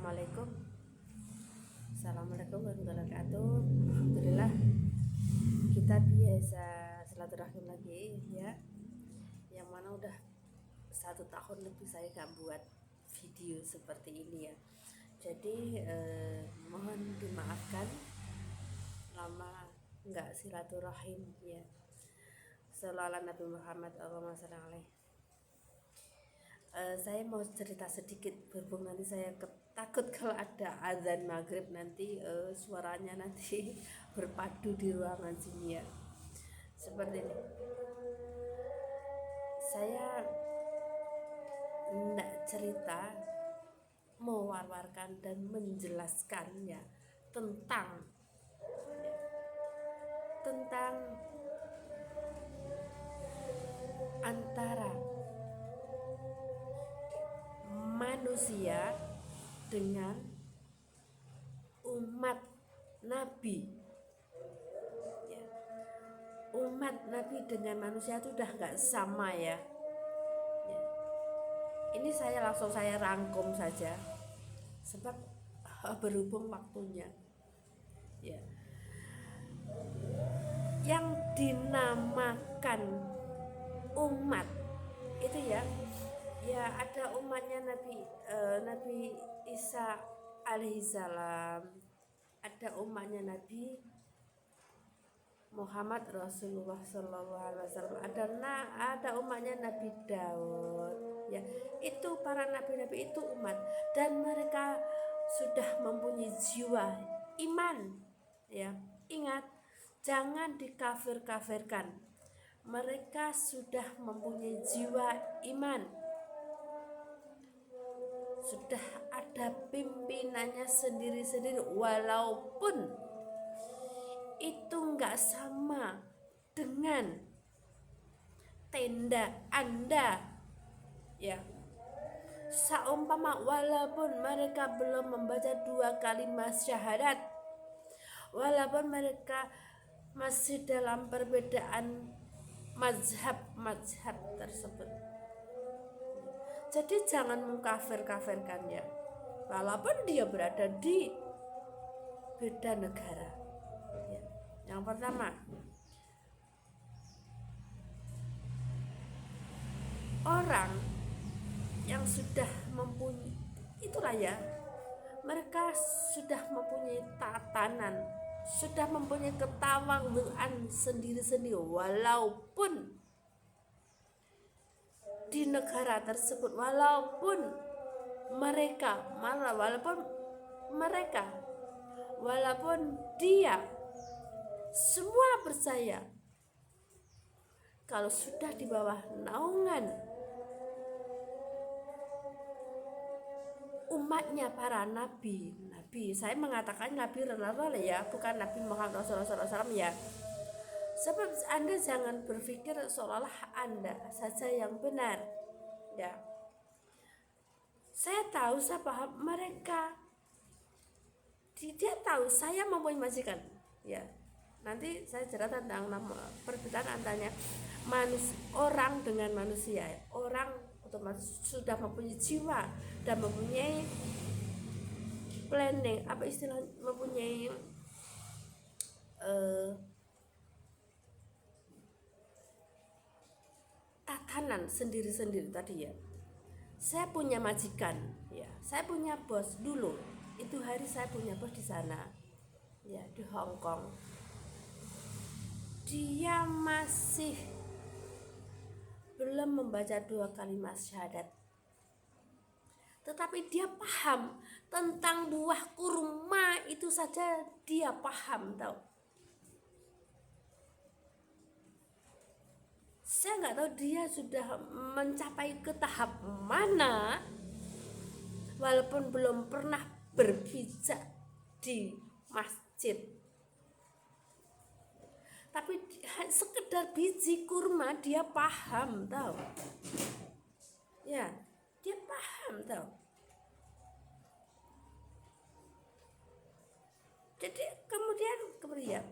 Assalamualaikum. Assalamualaikum warahmatullahi wabarakatuh. Alhamdulillah kita biasa silaturahim lagi ya. Yang mana udah 1 tahun lebih saya gak buat video seperti ini ya. Jadi mohon dimaafkan lama nggak silaturahim ya. Sallallahu Nabi Muhammad Allahumma shalli alaihi. Saya mau cerita sedikit berhubung nanti saya takut kalau ada azan maghrib nanti suaranya nanti berpadu di ruangan sini ya. Seperti ini. Saya tidak cerita mewarwarkan dan menjelaskan ya tentang antara manusia dengan umat Nabi ya. Umat Nabi dengan manusia itu udah gak sama ya. Ini saya rangkum saja sebab berhubung waktunya ya. Yang dinamakan umat itu ya ada umatnya Nabi Isa alaihissalam, ada umatnya Nabi Muhammad Rasulullah SAW, ada umatnya Nabi Daud ya. Itu para nabi-nabi itu umat dan mereka sudah mempunyai jiwa iman ya. Ingat, jangan dikafir-kafirkan. Mereka sudah mempunyai jiwa iman, sudah ada pimpinannya sendiri-sendiri, walaupun itu enggak sama dengan tenda Anda ya. Seumpama walaupun mereka belum membaca 2 kalimat syahadat, walaupun mereka masih dalam perbedaan mazhab tersebut, jadi jangan mengkafir-kafirkannya walaupun dia berada di beda negara ya. Yang pertama, orang yang sudah mempunyai itulah ya, mereka sudah mempunyai tatanan, sudah mempunyai ketawaduan sendiri-sendiri, walaupun di negara tersebut, walaupun dia semua percaya kalau sudah di bawah naungan umatnya para nabi, saya mengatakan Nabi Rasulullah ya, bukan Nabi Muhammad Rasulullah SAW ya. Sebab Anda jangan berpikir seolah-olah Anda saja yang benar ya. Saya tahu, saya paham mereka, dia tahu saya mempunyai majikan ya. Nanti saya cerita tentang perbedaan antara orang dengan manusia. Orang otomatis sudah mempunyai jiwa dan mempunyai planning, mempunyai tatanan sendiri-sendiri tadi ya. Saya punya majikan ya, saya punya bos dulu. Itu hari saya punya bos di sana ya, di Hong Kong. Dia masih belum membaca 2 kalimat syahadat, tetapi dia paham tentang buah kurma, itu saja dia paham tahu. Saya nggak tahu dia sudah mencapai ke tahap mana, walaupun belum pernah berpijak di masjid, tapi sekedar biji kurma dia paham tahu ya, dia paham tahu. Jadi kemudian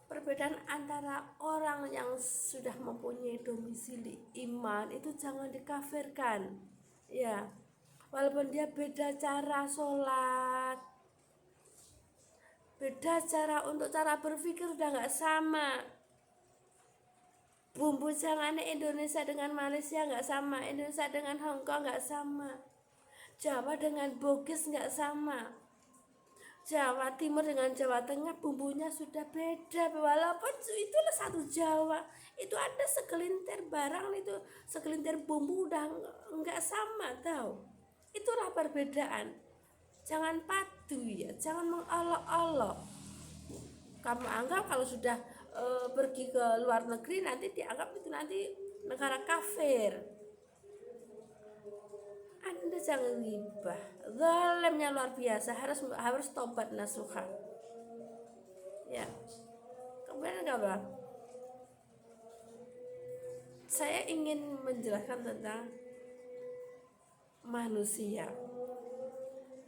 perbedaan antara orang yang sudah mempunyai domisili iman itu jangan dikafirkan ya. walaupun dia beda cara sholat, beda cara untuk cara berpikir udah nggak sama. Bumbu jangannya Indonesia dengan Malaysia nggak sama, Indonesia dengan Hongkong nggak sama, Jawa dengan Bugis nggak sama, Jawa Timur dengan Jawa Tengah bumbunya sudah beda. Walaupun itulah satu Jawa, itu ada segelintir barang, itu segelintir bumbu udah nggak sama, tahu. Itulah perbedaan. Jangan padu ya, jangan mengolok-olok. Kamu anggap kalau sudah pergi ke luar negeri nanti dianggap itu nanti negara kafir. Anda jangan ghibah, zalimnya luar biasa, harus tobat nasuha. Ya, kemudian apa? Saya ingin menjelaskan tentang manusia.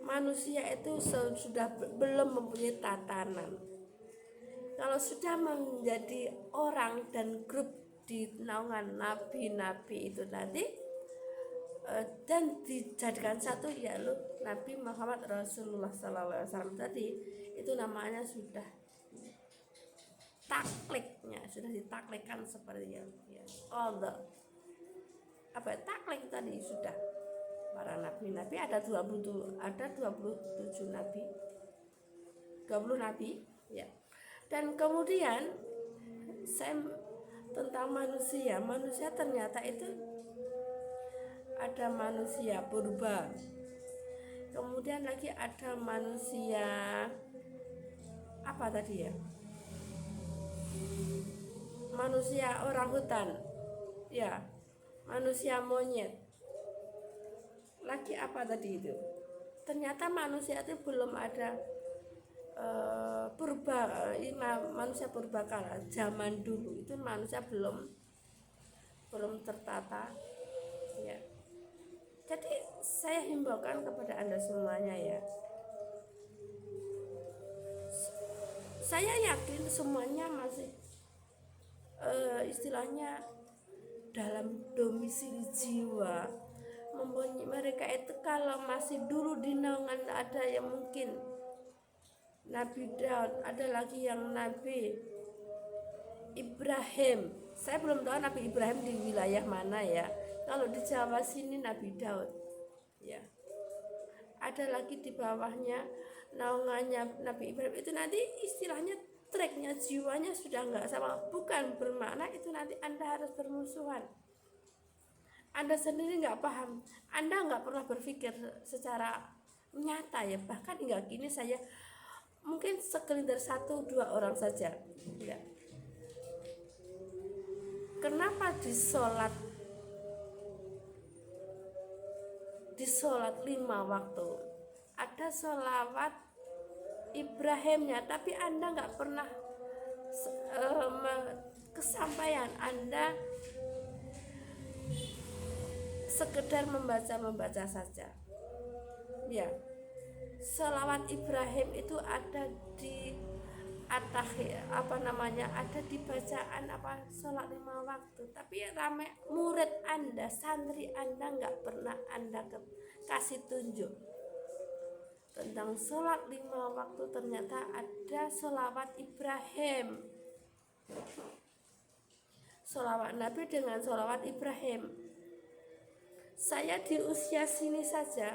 Manusia itu sudah belum mempunyai tatanan. Kalau sudah menjadi orang dan grup di naungan nabi-nabi itu nanti dan dijadikan satu, ya lu Nabi Muhammad Rasulullah SAW tadi, itu namanya sudah takliknya, sudah ditaklikkan seperti yang ya, Allah taklik tadi sudah. Para nabi-nabi ada 27 nabi, 20 nabi ya. Dan kemudian saya tentang manusia ternyata itu ada manusia purba, kemudian lagi ada manusia apa tadi ya, manusia orangutan ya, manusia monyet, lagi apa tadi itu. Ternyata manusia itu belum ada manusia purbakala zaman dulu itu manusia belum tertata ya. Jadi saya himbaukan kepada Anda semuanya ya, saya yakin semuanya masih istilahnya dalam domisili jiwa. Mereka itu kalau masih dulu di naungan, ada yang mungkin Nabi Daud, ada lagi yang Nabi Ibrahim. Saya belum tahu Nabi Ibrahim di wilayah mana ya. Kalau di Jawa sini Nabi Daud ya. Ada lagi di bawahnya naungannya Nabi Ibrahim, itu nanti istilahnya tracknya jiwanya sudah nggak sama. Bukan bermakna itu nanti Anda harus bermusuhan. Anda sendiri nggak paham, Anda nggak pernah berpikir secara nyata ya. Bahkan hingga kini saya mungkin segelintir 1-2 orang saja ya. Kenapa di sholat 5 waktu ada sholawat Ibrahimnya, tapi Anda nggak pernah kesampaian, Anda sekedar membaca saja ya. Sholawat Ibrahim itu ada di ada di bacaan sholat 5 waktu, tapi ramai murid Anda, santri Anda nggak pernah Anda kasih tunjuk tentang sholat 5 waktu. Ternyata ada sholawat Ibrahim, sholawat Nabi dengan sholawat Ibrahim. Saya di usia sini saja,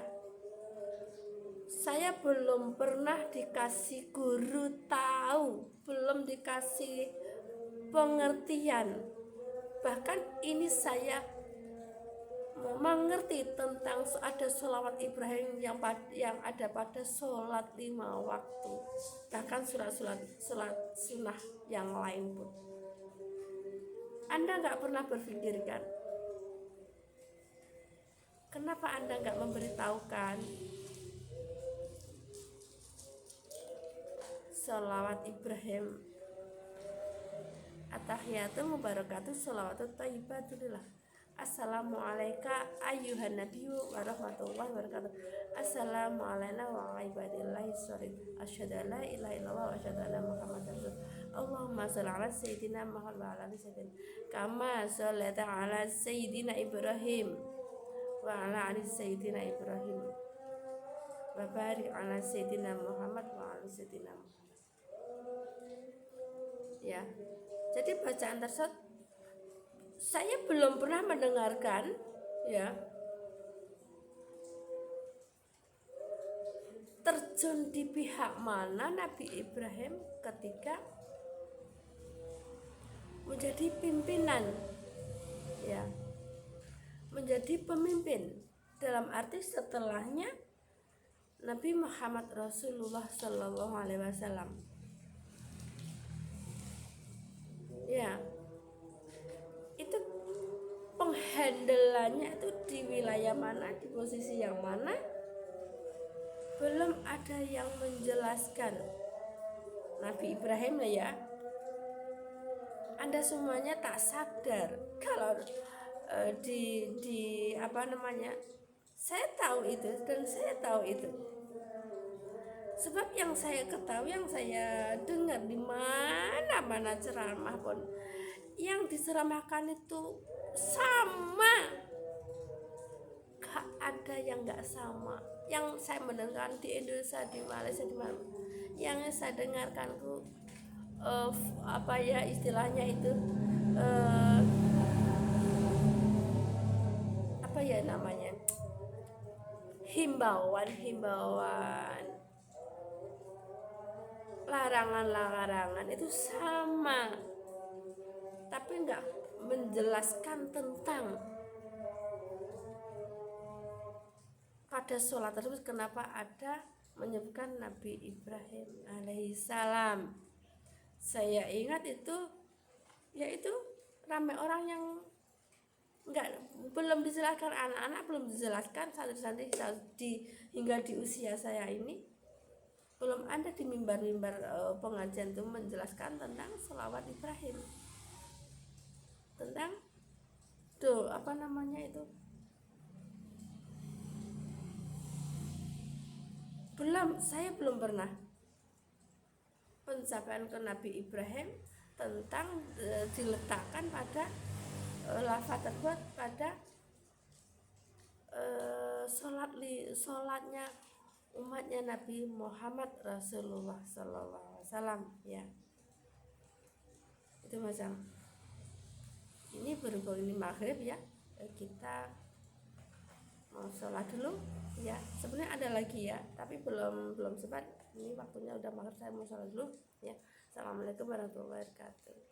saya belum pernah dikasih guru tahu, belum dikasih pengertian. Bahkan ini saya mengerti tentang ada sholawat Ibrahim yang ada pada sholat 5 waktu, bahkan sholat sunnah yang lain pun. Anda nggak pernah berpikirkan, kenapa Anda nggak memberitahukan sholawat Ibrahim, at-tahiyatul mubarakatuh, sholawatut thayyibatulillah. Assalamualaikum ayyuhan nabiyyu wa rahmatullahi wa barakatuh. Assalamu alayna wa ala ibadillahi sholihin. Asyhadu an la ilaha illallah wa asyhadu anna Muhammadar rasulullah. Allahumma shalli ala sayyidina Muhammad wa ala ali sayyidina kama shallaita ala sayyidina Ibrahim wa ala ali sayyidina Ibrahim wa barik ala sayyidina Muhammad wa ala sayyidina Muhammad. Ya. Jadi bacaan tersebut saya belum pernah mendengarkan, ya, terjun di pihak mana Nabi Ibrahim ketika menjadi pimpinan, ya, menjadi pemimpin, dalam arti setelahnya Nabi Muhammad Rasulullah Shallallahu Alaihi Wasallam. Ya, itu penghandelannya itu di wilayah mana, di posisi yang mana, belum ada yang menjelaskan. Nabi Ibrahim lah, ya, Anda semuanya tak sadar kalau di apa namanya, saya tahu itu dan saya tahu itu. Sebab yang saya ketahui, yang saya dengar di mana-mana ceramah pun, yang diceramahkan itu sama, gak ada yang gak sama. Yang saya mendengarkan di Indonesia, di Malaysia, di mana, yang saya dengarkan tuh apa ya istilahnya itu, apa ya namanya, himbauan, larangan itu sama, tapi nggak menjelaskan tentang pada sholat tersebut kenapa ada menyebutkan Nabi Ibrahim alaihissalam. Saya ingat itu, yaitu ramai orang yang belum dijelaskan, anak-anak belum dijelaskan, santri-santri hingga di usia saya ini belum ada di mimbar-mimbar pengajian itu menjelaskan tentang sholawat Ibrahim, tentang apa namanya itu, saya belum pernah pencapaian ke Nabi Ibrahim tentang diletakkan pada lafaz tersebut pada sholatnya umatnya Nabi Muhammad Rasulullah Sallallahu Alaihi Wasallam, ya. Itu macam ini berhubung ini maghrib, ya, kita mau sholat dulu, ya. Sebenarnya ada lagi, ya, tapi belum sempat. Ini waktunya udah maghrib, saya mau sholat dulu, ya. Assalamualaikum warahmatullahi wabarakatuh.